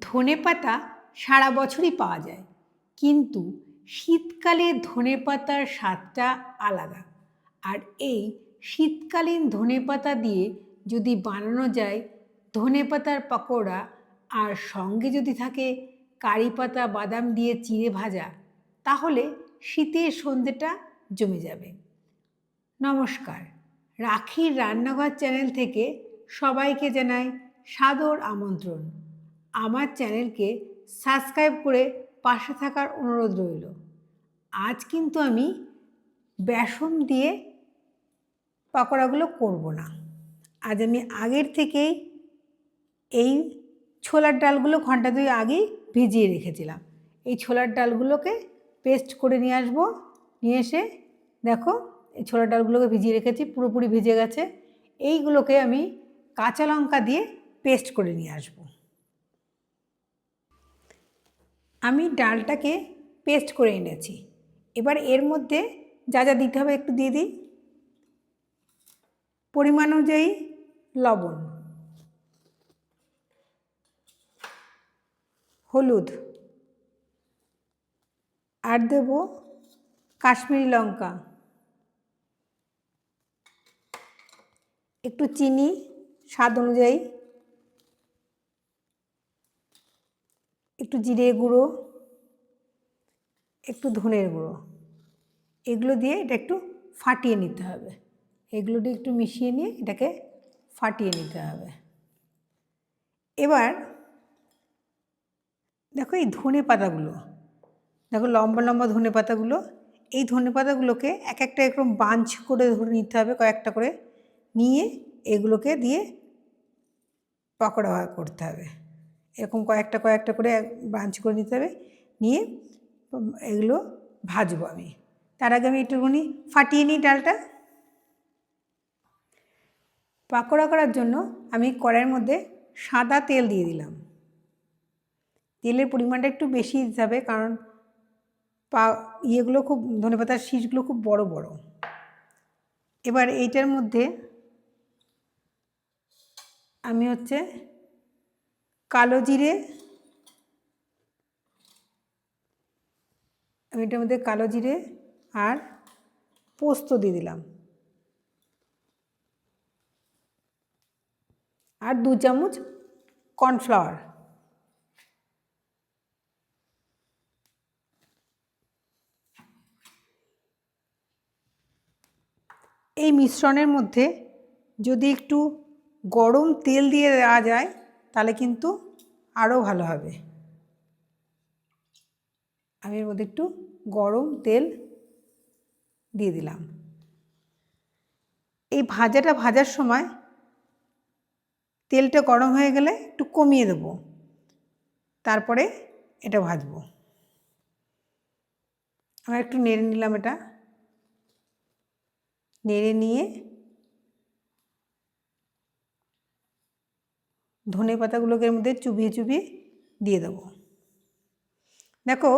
ধনেপাতা সারা বছরই পাওয়া যায়, কিন্তু শীতকালে ধনেপাতার স্বাদটা আলাদা। আর এই শীতকালীন ধনেপাতা দিয়ে যদি বানানো যায় ধনেপাতার পকোড়া, আর সঙ্গে যদি থাকে কারি পাতা বাদাম দিয়ে চিড়ে ভাজা, তাহলে শীতের সন্ধ্যেটা জমে যাবে। নমস্কার, রাখির রান্নাঘর চ্যানেল থেকে সবাইকে জানাই সাদর আমন্ত্রণ। আমার চ্যানেলকে সাবস্ক্রাইব করে পাশে থাকার অনুরোধ রইল। আজ কিন্তু আমি বেসন দিয়ে পকোড়াগুলো করব না। আজ আমি আগের থেকেই এই ছোলার ডালগুলো ঘন্টা দুই আগেই ভিজিয়ে রেখেছিলাম। এই ছোলার ডালগুলোকে পেস্ট করে নিয়ে আসবো। নিয়ে এসে দেখো এই ছোলার ডালগুলোকে ভিজিয়ে রেখেছি, পুরোপুরি ভিজে গেছে। এইগুলোকে আমি কাঁচা লঙ্কা দিয়ে পেস্ট করে নিয়ে আসব। আমি ডালটাকে পেস্ট করে এনেছি। এবার এর মধ্যে যা যা দিতে হবে একটু দিয়ে দিই। পরিমাণ অনুযায়ী লবণ, হলুদ, আর দেব কাশ্মীরি লঙ্কা, একটু চিনি স্বাদ অনুযায়ী, একটু জিরে গুঁড়ো, একটু ধনের গুঁড়ো। এগুলো দিয়ে এটা একটু ফাটিয়ে নিতে হবে। এগুলো দিয়ে একটু মিশিয়ে নিয়ে এটাকে ফাটিয়ে নিতে হবে। এবার দেখো এই ধনে পাতাগুলো, দেখো লম্বা লম্বা ধনে পাতাগুলো, এই ধনে পাতাগুলোকে এক একটা এরকম বাঞ্চ করে ধরে নিতে হবে, কয়েকটা করে নিয়ে এগুলোকে দিয়ে পকোড়া করতে হবে। এরকম কয়েকটা কয়েকটা করে বাঞ্চ করে নিতে হবে, নিয়ে এগুলো ভাজবো আমি। তার আগে আমি একটুখানি ফাটিয়ে নিই ডালটা। পকোড়া করার জন্য আমি কড়াইয়ের মধ্যে সাদা তেল দিয়ে দিলাম। তেলের পরিমাণটা একটু বেশি দিতে হবে, কারণ ইয়েগুলো খুব, ধনেপাতার শীষগুলো খুব বড় বড়। এবার এইটার মধ্যে আমি কালো জিরে, আমি এটার মধ্যে কালো জিরে আর পোস্ত দিয়ে দিলাম, আর 2 চামচ কর্নফ্লাওয়ার। এই মিশ্রণের মধ্যে যদি একটু গরম তেল দিয়ে দেওয়া যায় তাহলে কিন্তু আরও ভালো হবে। আমি এর মধ্যে একটু গরম তেল দিয়ে দিলাম। এই ভাজাটা ভাজার সময় তেলটা গরম হয়ে গেলে একটু কমিয়ে দেব, তারপরে এটা ভাজবো। আমি একটু নেড়ে নিলাম, এটা নেড়ে নিয়ে ধনে পাতাগুলোকে এর মধ্যে চুবিয়ে চুবিয়ে দিয়ে দেবো। দেখো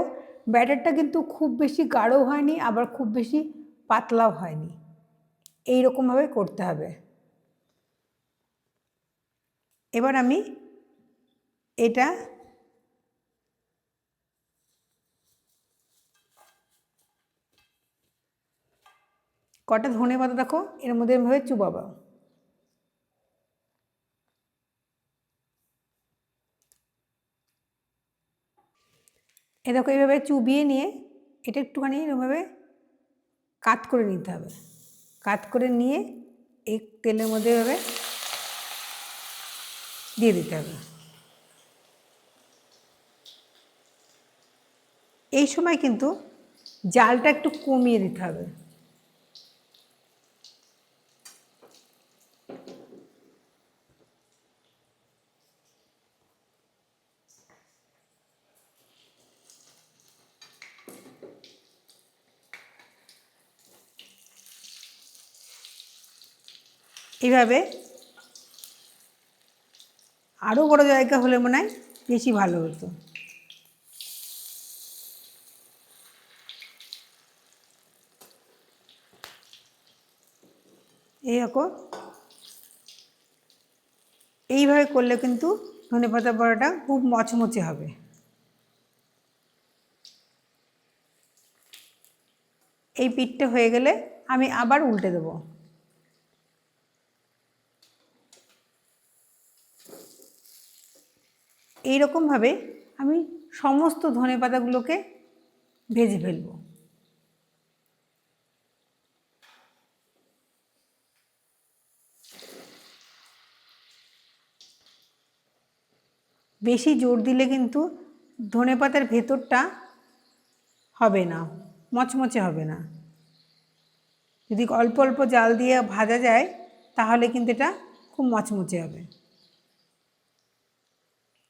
ব্যাটারটা কিন্তু খুব বেশি গাঢ় হয়নি, আবার খুব বেশি পাতলাও হয়নি, এই রকমভাবে করতে হবে। এবার আমি এটা কটা ধনে পাতা দেখো এর মধ্যে এভাবে চুবাবো। এ দেখো এইভাবে চুবিয়ে নিয়ে এটা একটুখানি এরকমভাবে কাত করে নিতে হবে। কাত করে নিয়ে এই তেলের মধ্যে এভাবে দিয়ে দিতে হবে। এই সময় কিন্তু জালটা একটু কমিয়ে দিতে হবে। এইভাবে আরও বড় জায়গা হলে মনে হয় বেশি ভালো হতো। এইরকম এইভাবে করলে কিন্তু ধনেপাতা বড়াটা খুব মচমচে হবে। এই পিঠটা হয়ে গেলে আমি আবার উল্টে দেব। এইরকমভাবে আমি সমস্ত ধনেপাতাগুলোকে ভেজে ফেলব। বেশি জোর দিলে কিন্তু ধনেপাতার ভেতরটা হবে না, মচমচে হবে না। যদি অল্প অল্প জাল দিয়ে ভাজা যায় তাহলে কিন্তু এটা খুব মচমচে হবে।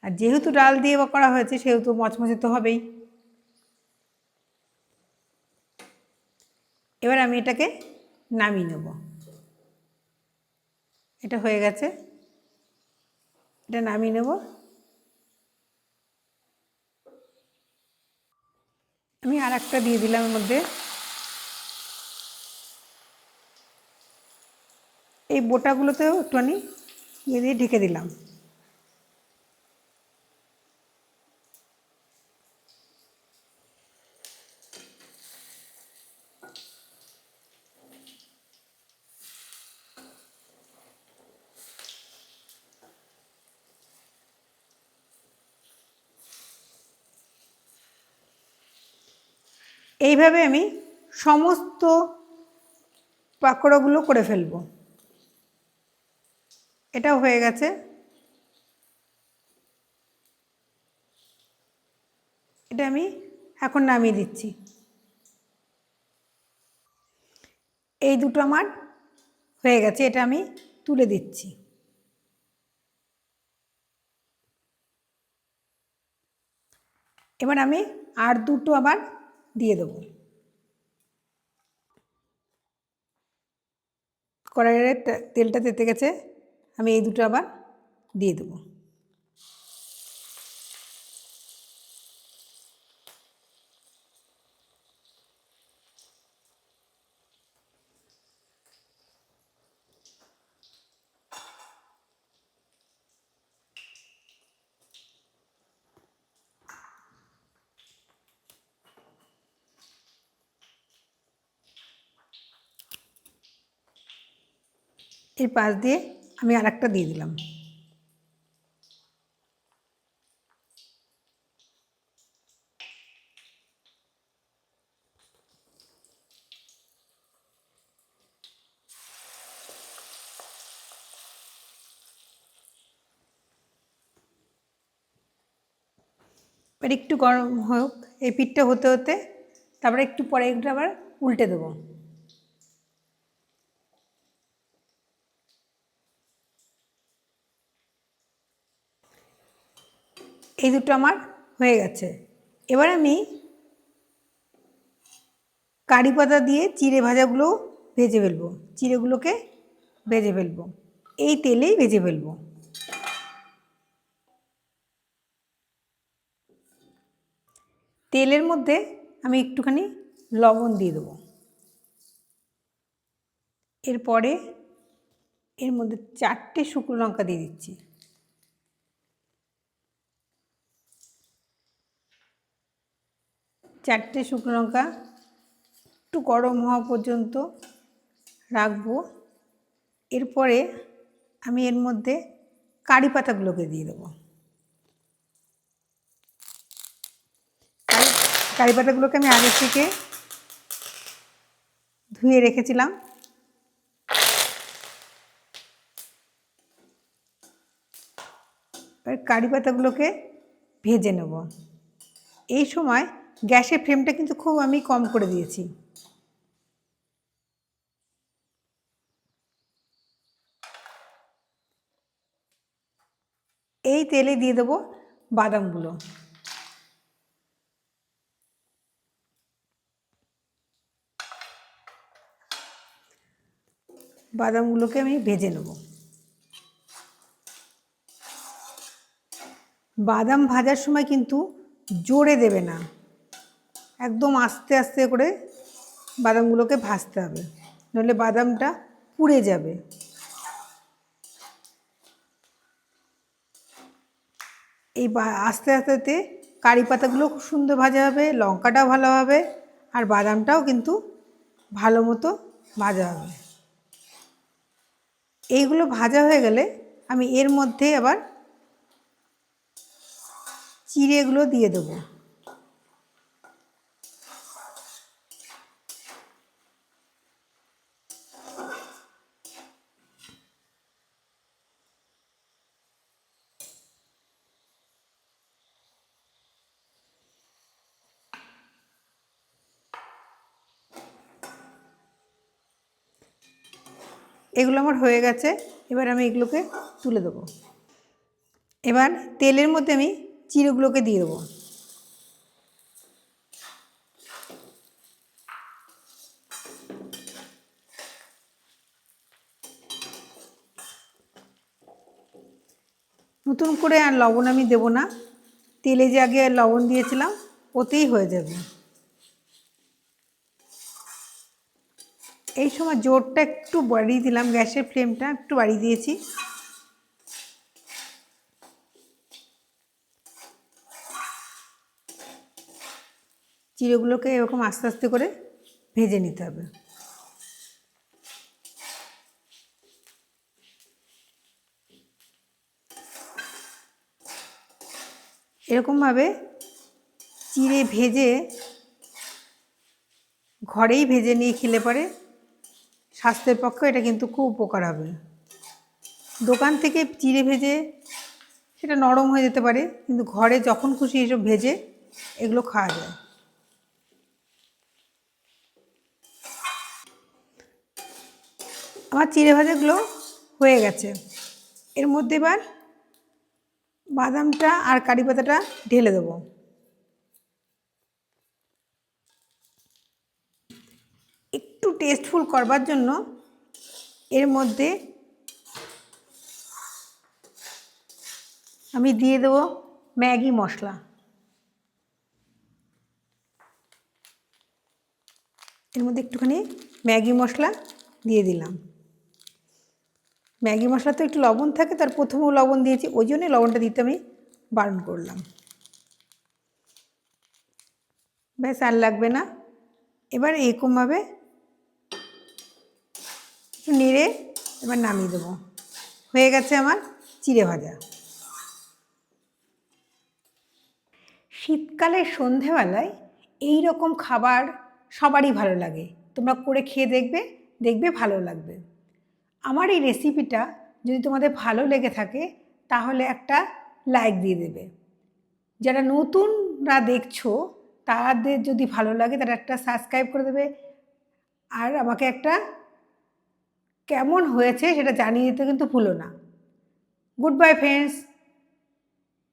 আর যেহেতু ডাল দিয়ে করা হয়েছে সেহেতু মচমচে তো হবেই। এবার আমি এটাকে নামিয়ে নেব। এটা হয়ে গেছে, এটা নামিয়ে নেব। আমি আর একটা দিয়ে দিলাম এর মধ্যে। এই বোটাগুলোতেও একটুখানি ইয়ে দিয়ে ঢেকে দিলাম। এইভাবে আমি সমস্ত পাকোড়াগুলো করে ফেলব। এটাও হয়ে গেছে। এটা আমি এখন নামিয়ে দিচ্ছি। এই দুটো আমার হয়ে গেছে, এটা আমি তুলে দিচ্ছি। এবার আমি আর দুটো আবার দিয়ে দেবো। কড়াইয়ের তেলটা তেতে গেছে, আমি এই দুটো আবার দিয়ে দেবো। এর পাশ দিয়ে আমি আর একটা দিয়ে দিলাম। এবার একটু গরম হোক, এই পিঠটা হতে হতে তারপরে একটু পরে একটু আবার উল্টে দেবো। এই দুটো আমার হয়ে গেছে। এবার আমি কারি পাতা দিয়ে চিড়ে ভাজাগুলো ভেজে ফেলবো। চিড়েগুলোকে ভেজে ফেলবো, এই তেলেই ভেজে ফেলবো। তেলের মধ্যে আমি একটুখানি লবণ দিয়ে দেবো। এরপরে এর মধ্যে 4টে শুকনো লঙ্কা দিয়ে দিচ্ছি। চারটে শুকনো লঙ্কা একটু গরম হওয়া পর্যন্ত রাখবো। এরপরে আমি এর মধ্যে কারি পাতাগুলোকে দিয়ে দেবো। কারি পাতাগুলোকে আমি আগে থেকে ধুয়ে রেখেছিলাম। এবার কারি পাতাগুলোকে ভেজে নেব। এই সময় গ্যাসের ফ্লেমটা কিন্তু খুব আমি কম করে দিয়েছি। এই তেলে দিয়ে দেবো বাদামগুলো। বাদামগুলোকে আমি ভেজে নেব। বাদাম ভাজার সময় কিন্তু জোরে দেবে না, একদম আস্তে আস্তে করে বাদামগুলোকে ভাজতে হবে, নইলে বাদামটা পুড়ে যাবে। এই আস্তে আস্তে কারি পাতাগুলো খুব সুন্দর ভাজা হবে, লঙ্কাটাও ভালো হবে, আর বাদামটাও কিন্তু ভালো মতো ভাজা হবে। এইগুলো ভাজা হয়ে গেলে আমি এর মধ্যে আবার চিড়েগুলো দিয়ে দেবো। এগুলো আমার হয়ে গেছে, এবার আমি এগুলোকে তুলে দেবো। এবার তেলের মধ্যে আমি চিড়েগুলোকে দিয়ে দেবো। নতুন করে আর লবণ আমি দেবো না, তেলে যে আগে লবণ দিয়েছিলাম ওতেই হয়ে যাবে। এই সময় জোরটা একটু বাড়িয়ে দিলাম, গ্যাসের ফ্লেমটা একটু বাড়িয়ে দিয়েছি। চিড়েগুলোকে এরকম আস্তে আস্তে করে ভেজে নিতে হবে। এরকমভাবে চিড়ে ভেজে ঘরেই ভেজে নিয়ে খেলে পরে স্বাস্থ্যের পক্ষে এটা কিন্তু খুব উপকার হবে। দোকান থেকে চিড়ে ভেজে সেটা নরম হয়ে যেতে পারে, কিন্তু ঘরে যখন খুশি এসব ভেজে এগুলো খাওয়া যায়। আমার চিড়ে ভাজাগুলো হয়ে গেছে। এর মধ্যে এবার বাদামটা আর কারি পাতাটা ঢেলে দেবো। একটু টেস্টফুল করবার জন্য এর মধ্যে আমি দিয়ে দেবো ম্যাগি মশলা। এর মধ্যে একটুখানি ম্যাগি মশলা দিয়ে দিলাম। ম্যাগি মশলা তো একটু লবণ থাকে, তার প্রথমেও লবণ দিয়েছি, ওই জন্যই লবণটা দিতে আমি বারণ করলাম। ব্যাস আর লাগবে না। এবার এরকমভাবে একটু নেড়ে এবার নামিয়ে দেবো। হয়ে গেছে আমার চিড়ে ভাজা। শীতকালের সন্ধেবেলায় এই রকম খাবার সবারই ভালো লাগে। তোমরা করে খেয়ে দেখবে ভালো লাগবে। আমার এই রেসিপিটা যদি তোমাদের ভালো লেগে থাকে তাহলে একটা লাইক দিয়ে দেবে। যারা নতুনরা দেখছো তাদের যদি ভালো লাগে তারা একটা সাবস্ক্রাইব করে দেবে, আর আমাকে একটা কেমন হয়েছে সেটা জানিয়ে দিতে কিন্তু ভুলো না। Good bye friends.